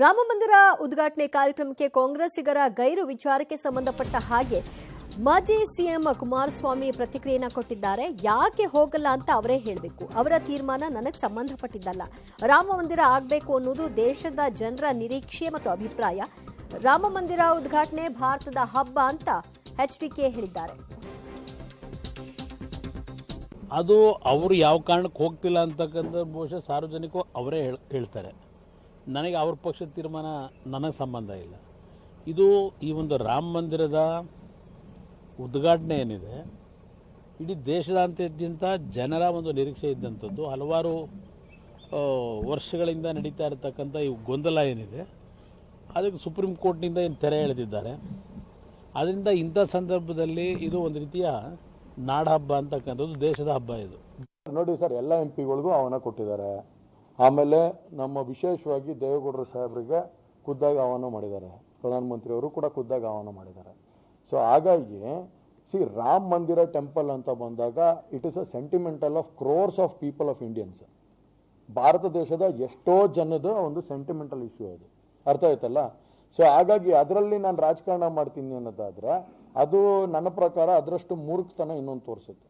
ರಾಮ ಮಂದಿರ ಉದ್ಘಾಟನೆ ಕಾರ್ಯಕ್ರಮಕ್ಕೆ ಕಾಂಗ್ರೆಸ್ಸಿಗರ ಗೈರು ವಿಚಾರಕ್ಕೆ ಸಂಬಂಧಪಟ್ಟ ಹಾಗೆ ಮಾಜಿ ಸಿಎಂ ಕುಮಾರಸ್ವಾಮಿ ಪ್ರತಿಕ್ರಿಯೆಯನ್ನು ಕೊಟ್ಟಿದ್ದಾರೆ. ಯಾಕೆ ಹೋಗಲ್ಲ ಅಂತ ಅವರೇ ಹೇಳಬೇಕು. ಅವರ ತೀರ್ಮಾನ ನನಗೆ ಸಂಬಂಧಪಟ್ಟಿದ್ದಲ್ಲ. ರಾಮ ಮಂದಿರ ಆಗಬೇಕು ಅನ್ನೋದು ದೇಶದ ಜನರ ನಿರೀಕ್ಷೆ ಮತ್ತು ಅಭಿಪ್ರಾಯ. ರಾಮ ಮಂದಿರ ಉದ್ಘಾಟನೆ ಭಾರತದ ಹಬ್ಬ ಅಂತ ಎಚ್ಡಿಕೆ ಹೇಳಿದ್ದಾರೆ. ಅದು ಅವರು ಯಾವ ಕಾರಣಕ್ಕೆ ಹೋಗ್ತಿಲ್ಲ ಅಂತಕ್ಕಂಥ ಬಹುಶಃ ಸಾರ್ವಜನಿಕರು ಅವರೇ ಹೇಳ್ತಾರೆ. ನನಗೆ ಅವ್ರ ಪಕ್ಷದ ತೀರ್ಮಾನ ನನಗೆ ಸಂಬಂಧ ಇಲ್ಲ. ಇದು ಈ ಒಂದು ರಾಮ ಮಂದಿರದ ಉದ್ಘಾಟನೆ ಏನಿದೆ, ಇಡೀ ದೇಶದಾದ್ಯಂತ ಜನರ ಒಂದು ನಿರೀಕ್ಷೆ ಇದ್ದಂಥದ್ದು. ಹಲವಾರು ವರ್ಷಗಳಿಂದ ನಡೀತಾ ಇರತಕ್ಕಂಥ ಈ ಗೊಂದಲ ಏನಿದೆ, ಅದಕ್ಕೆ ಸುಪ್ರೀಂ ಕೋರ್ಟ್ನಿಂದ ಏನು ತೆರೆ ಎಳೆದಿದ್ದಾರೆ. ಅದರಿಂದ ಇಂಥ ಸಂದರ್ಭದಲ್ಲಿ ಇದು ಒಂದು ರೀತಿಯ ನಾಡ ಹಬ್ಬ ಅಂತಕ್ಕಂಥದ್ದು, ದೇಶದ ಹಬ್ಬ ಇದು. ನೋಡಿ ಸರ್, ಎಲ್ಲ ಎಂ ಪಿಗಳಿಗೂ ಆಹ್ವಾನ ಕೊಟ್ಟಿದ್ದಾರೆ. ಆಮೇಲೆ ನಮ್ಮ ವಿಶೇಷವಾಗಿ ದೇವೇಗೌಡರು ಸಾಹೇಬರಿಗೆ ಖುದ್ದಾಗಿ ಆಹ್ವಾನ ಮಾಡಿದ್ದಾರೆ. ಪ್ರಧಾನಮಂತ್ರಿಯವರು ಕೂಡ ಖುದ್ದಾಗಿ ಆಹ್ವಾನ ಮಾಡಿದ್ದಾರೆ. ಸೊ ಹಾಗಾಗಿ ರಾಮ್ ಮಂದಿರ ಟೆಂಪಲ್ ಅಂತ ಬಂದಾಗ it is a sentimental of crores of people of Indians. Bharat ದೇಶದ ಎಷ್ಟೋ ಜನದ ಒಂದು ಸೆಂಟಿಮೆಂಟಲ್ ಇಶ್ಯೂ ಅದು, ಅರ್ಥ ಆಯ್ತಲ್ಲ. ಸೊ ಹಾಗಾಗಿ ಅದರಲ್ಲಿ ನಾನು ರಾಜಕಾರಣ ಮಾಡ್ತೀನಿ ಅನ್ನೋದಾದ್ರೆ ಅದು ನನ್ನ ಪ್ರಕಾರ ಅದರಷ್ಟು ಮೂರ್ಖತನ ಇನ್ನೊಂದು ತೋರಿಸುತ್ತೆ.